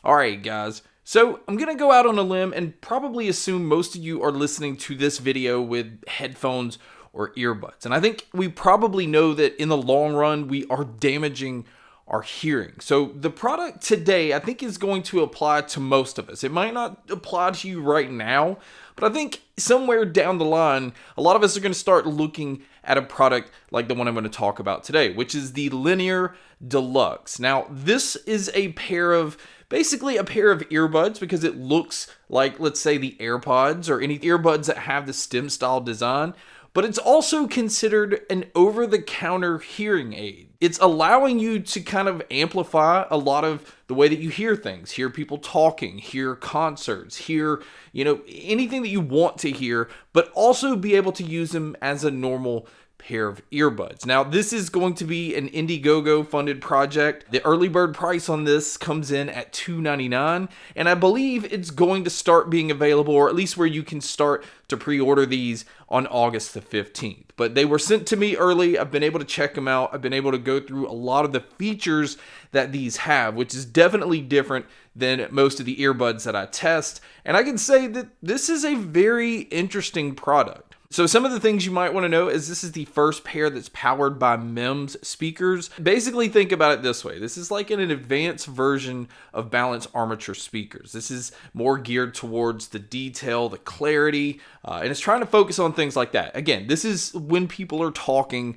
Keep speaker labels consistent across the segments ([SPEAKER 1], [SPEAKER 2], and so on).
[SPEAKER 1] Alright guys, so I'm gonna go out on a limb and probably assume most of you are listening to this video with headphones or earbuds. And I think we probably know that in the long run, we are damaging our hearing. So the product today, I think, is going to apply to most of us. It might not apply to you right now, but I think somewhere down the line, a lot of us are going to start looking at a product like the one I'm going to talk about today, which is the Linner Deluxe. Now, this is basically a pair of earbuds because it looks like, let's say, the AirPods or any earbuds that have the stem style design. But it's also considered an over-the-counter hearing aid. It's allowing you to kind of amplify a lot of the way that you hear things, hear people talking, hear concerts, hear, anything that you want to hear, but also be able to use them as a normal pair of earbuds. Now, this is going to be an Indiegogo funded project. The early bird price on this comes in at $2.99, and I believe it's going to start being available, or at least where you can start to pre-order these on August the 15th. But they were sent to me early. I've been able to check them out. I've been able to go through a lot of the features that these have, which is definitely different than most of the earbuds that I test. And I can say that this is a very interesting product. So some of the things you might want to know is this is the first pair that's powered by MEMS speakers. Basically, think about it this way. This is like an advanced version of balanced armature speakers. This is more geared towards the detail, the clarity, and it's trying to focus on things like that. Again, this is when people are talking.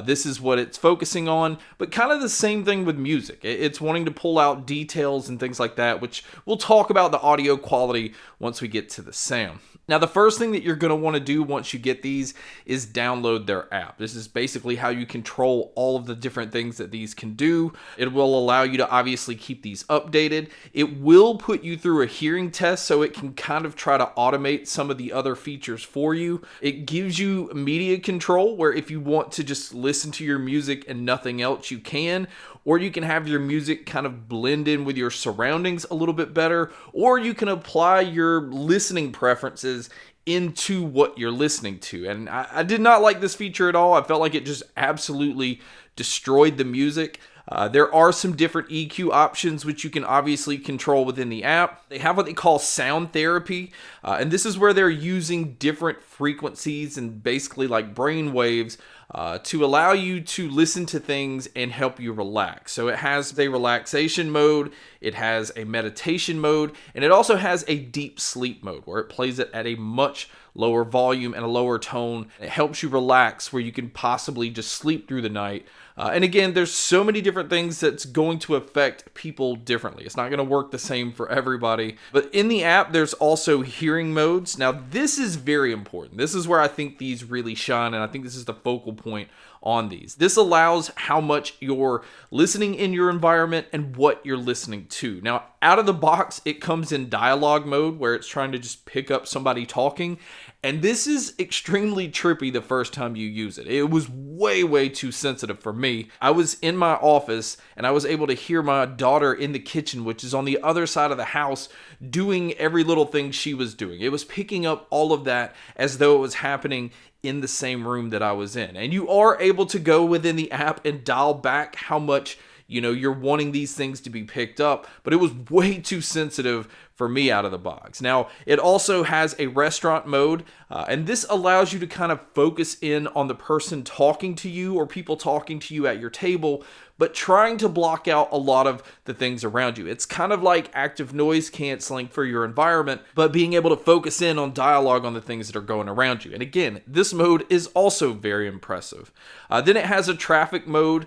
[SPEAKER 1] This is what it's focusing on, but kind of the same thing with music. It's wanting to pull out details and things like that, which we'll talk about the audio quality once we get to the sound. Now, the first thing that you're going to want to do once you get these is download their app. This is basically how you control all of the different things that these can do. It will allow you to obviously keep these updated. It will put you through a hearing test so it can kind of try to automate some of the other features for you. It gives you media control where if you want to just listen to your music and nothing else, you can. Or you can have your music kind of blend in with your surroundings a little bit better, or you can apply your listening preferences into what you're listening to. And I did not like this feature at all. I felt like it just absolutely destroyed the music. There are some different EQ options which you can obviously control within the app. They have what they call sound therapy, and this is where they're using different frequencies and basically like brain waves to allow you to listen to things and help you relax. So it has a relaxation mode, it has a meditation mode, and it also has a deep sleep mode where it plays it at a much lower volume and a lower tone. It helps you relax where you can possibly just sleep through the night. And again, there's so many different things that's going to affect people differently. It's not going to work the same for everybody. But in the app, there's also hearing modes. Now, this is very important. This is where I think these really shine, and I think this is the focal point on these. This allows how much you're listening in your environment and what you're listening to. Now, out of the box, it comes in dialogue mode where it's trying to just pick up somebody talking. And this is extremely trippy the first time you use it. It was way too sensitive for me. I was in my office and I was able to hear my daughter in the kitchen, which is on the other side of the house, doing every little thing she was doing. It was picking up all of that as though it was happening in the same room that I was in. And you are able to go within the app and dial back how much you're wanting these things to be picked up, but it was way too sensitive for me out of the box. Now, it also has a restaurant mode, and this allows you to kind of focus in on the person talking to you or people talking to you at your table, but trying to block out a lot of the things around you. It's kind of like active noise canceling for your environment, but being able to focus in on dialogue on the things that are going around you. And again, this mode is also very impressive. Then it has a traffic mode.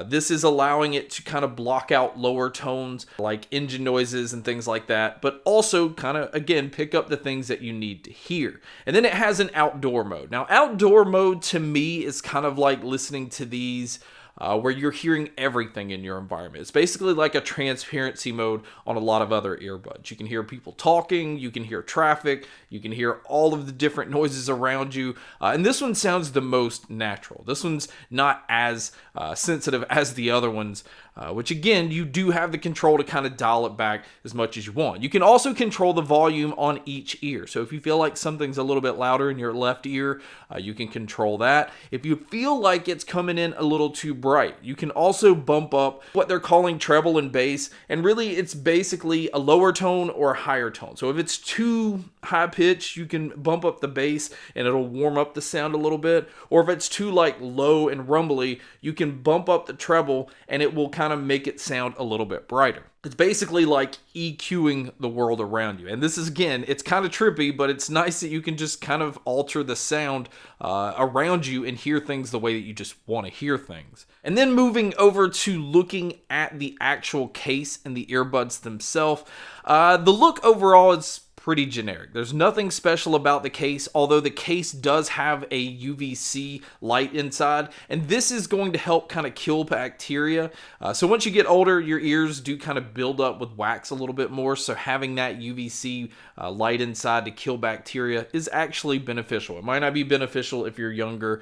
[SPEAKER 1] This is allowing it to kind of block out lower tones like engine noises and things like that, but also kind of, again, pick up the things that you need to hear. And then it has an outdoor mode. Now, outdoor mode to me is kind of like listening to these where you're hearing everything in your environment. It's basically like a transparency mode on a lot of other earbuds. You can hear people talking, you can hear traffic, you can hear all of the different noises around you, and this one sounds the most natural. This one's not as sensitive as the other ones, which again, you do have the control to kind of dial it back as much as you want. You can also control the volume on each ear. So if you feel like something's a little bit louder in your left ear, you can control that. If you feel like it's coming in a little too bright, bright. You can also bump up what they're calling treble and bass, and really it's basically a lower tone or a higher tone. So if it's too high pitch, you can bump up the bass and it'll warm up the sound a little bit. Or if it's too like low and rumbly, you can bump up the treble and it will kind of make it sound a little bit brighter. It's basically like EQing the world around you. And this is, again, it's kind of trippy, but it's nice that you can just kind of alter the sound around you and hear things the way that you just want to hear things. And then moving over to looking at the actual case and the earbuds themselves, the look overall is pretty generic. There's nothing special about the case, although the case does have a UVC light inside, and this is going to help kind of kill bacteria. So once you get older, your ears do kind of build up with wax a little bit more, so having that UVC light inside to kill bacteria is actually beneficial. It might not be beneficial if you're younger.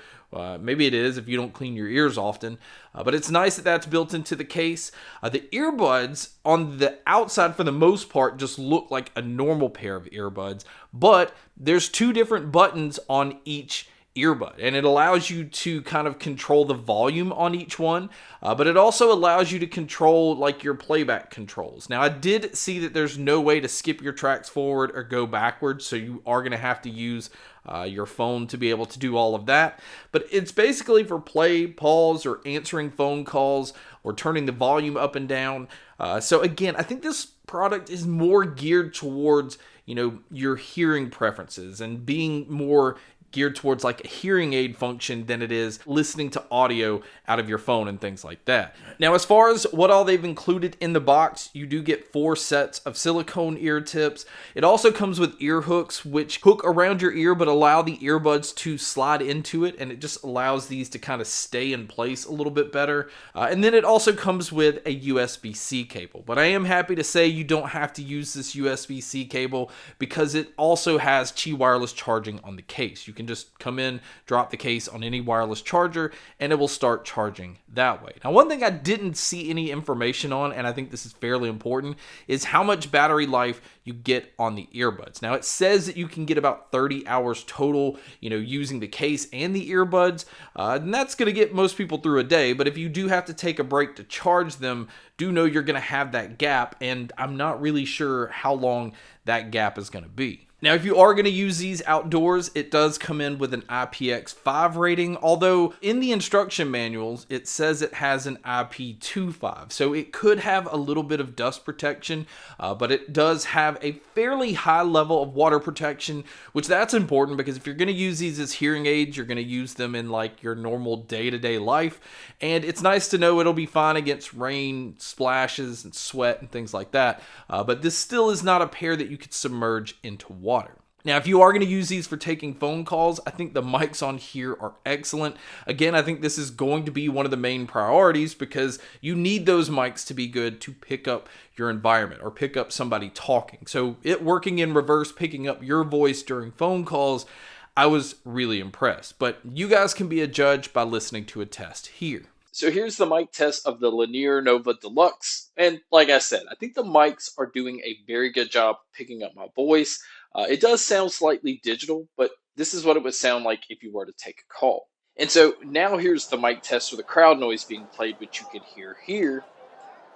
[SPEAKER 1] Maybe it is if you don't clean your ears often, but it's nice that that's built into the case. The earbuds on the outside, for the most part, just look like a normal pair of earbuds, but there's two different buttons on each earbud, and it allows you to kind of control the volume on each one, but it also allows you to control like your playback controls. Now, I did see that there's no way to skip your tracks forward or go backwards, so you are going to have to use your phone to be able to do all of that. But it's basically for play, pause, or answering phone calls, or turning the volume up and down. So again, I think this product is more geared towards, your hearing preferences and being more geared towards like a hearing aid function than it is listening to audio out of your phone and things like that. Now, as far as what all they've included in the box, you do get 4 sets of silicone ear tips. It also comes with ear hooks, which hook around your ear but allow the earbuds to slide into it, and it just allows these to kind of stay in place a little bit better. And then it also comes with a USB-C cable, but I am happy to say you don't have to use this USB-C cable because it also has Qi wireless charging on the case. You can just come in, drop the case on any wireless charger, and it will start charging that way. Now, one thing I didn't see any information on, and I think this is fairly important, is how much battery life you get on the earbuds. Now, it says that you can get about 30 hours total, using the case and the earbuds, and that's going to get most people through a day, but if you do have to take a break to charge them, do know you're going to have that gap, and I'm not really sure how long that gap is going to be. Now, if you are going to use these outdoors, it does come in with an IPX5 rating, although in the instruction manuals, it says it has an IP25. So it could have a little bit of dust protection, but it does have a fairly high level of water protection, which that's important because if you're going to use these as hearing aids, you're going to use them in like your normal day-to-day life. And it's nice to know it'll be fine against rain, splashes, and sweat and things like that. But this still is not a pair that you could submerge into water. Now, if you are going to use these for taking phone calls, I think the mics on here are excellent. Again, I think this is going to be one of the main priorities because you need those mics to be good to pick up your environment or pick up somebody talking. So it working in reverse, picking up your voice during phone calls, I was really impressed. But you guys can be a judge by listening to a test here. So here's the mic test of the Linner Nova Deluxe. And like I said, I think the mics are doing a very good job picking up my voice. It does sound slightly digital, but this is what it would sound like if you were to take a call. And so now here's the mic test for the crowd noise being played, which you can hear here.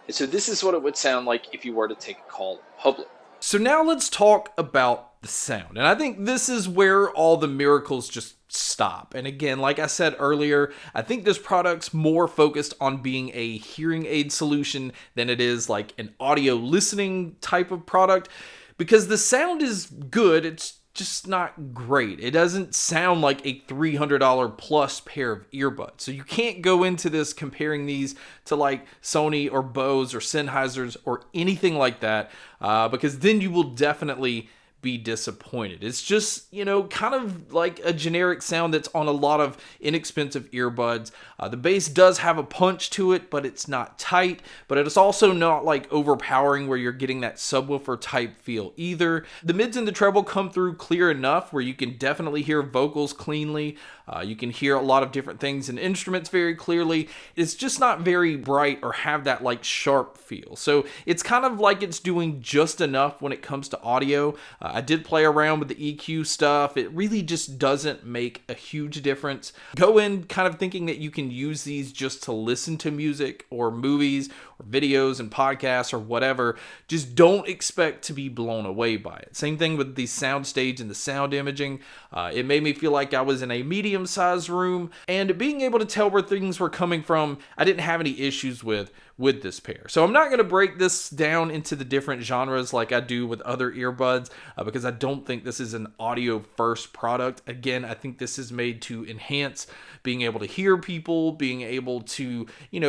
[SPEAKER 1] And so this is what it would sound like if you were to take a call in public. So now let's talk about the sound. And I think this is where all the miracles just stop. And again, like I said earlier, I think this product's more focused on being a hearing aid solution than it is like an audio listening type of product, because the sound is good. It's just not great. It doesn't sound like a $300 plus pair of earbuds. So you can't go into this comparing these to like Sony or Bose or Sennheisers or anything like that, because then you will definitely be disappointed. It's just, kind of like a generic sound that's on a lot of inexpensive earbuds. The bass does have a punch to it, but it's not tight, but it's also not like overpowering where you're getting that subwoofer type feel either. The mids and the treble come through clear enough where you can definitely hear vocals cleanly. You can hear a lot of different things and instruments very clearly. It's just not very bright or have that like sharp feel. So it's kind of like it's doing just enough when it comes to audio. I did play around with the EQ stuff. It really just doesn't make a huge difference. Go in kind of thinking that you can use these just to listen to music or movies or videos and podcasts or whatever. Just don't expect to be blown away by it. Same thing with the soundstage and the sound imaging. It made me feel like I was in a medium-sized room, and being able to tell where things were coming from, I didn't have any issues with this pair. So I'm not going to break this down into the different genres like I do with other earbuds because I don't think this is an audio first product. Again, I think this is made to enhance being able to hear people, being able to,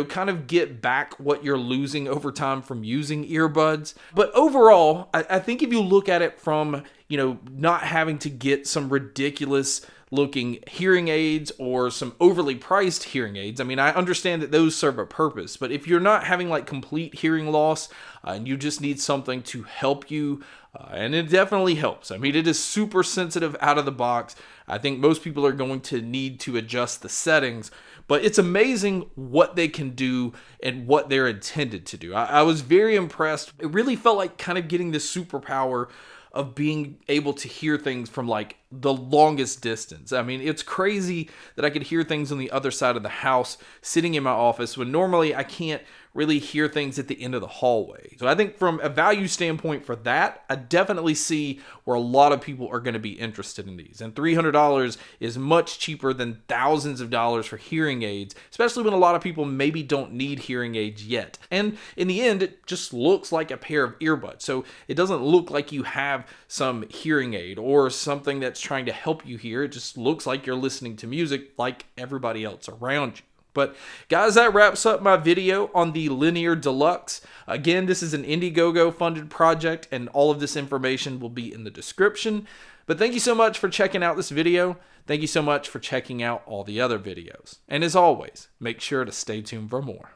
[SPEAKER 1] kind of get back what you're losing over time from using earbuds. But overall, I think if you look at it from, not having to get some ridiculous looking hearing aids or some overly priced hearing aids. I mean, I understand that those serve a purpose, but if you're not having like complete hearing loss and you just need something to help you, and it definitely helps. I mean, it is super sensitive out of the box. I think most people are going to need to adjust the settings, but it's amazing what they can do and what they're intended to do. I was very impressed. It really felt like kind of getting this superpower of being able to hear things from like the longest distance. I mean, it's crazy that I could hear things on the other side of the house sitting in my office when normally I can't really hear things at the end of the hallway. So I think from a value standpoint for that, I definitely see where a lot of people are going to be interested in these. And $300 is much cheaper than thousands of dollars for hearing aids, especially when a lot of people maybe don't need hearing aids yet. And in the end, it just looks like a pair of earbuds. So it doesn't look like you have some hearing aid or something that's trying to help you hear. It just looks like you're listening to music like everybody else around you. But guys, that wraps up my video on the Linner Deluxe. Again, this is an Indiegogo funded project, and all of this information will be in the description. But thank you so much for checking out this video. Thank you so much for checking out all the other videos. And as always, make sure to stay tuned for more.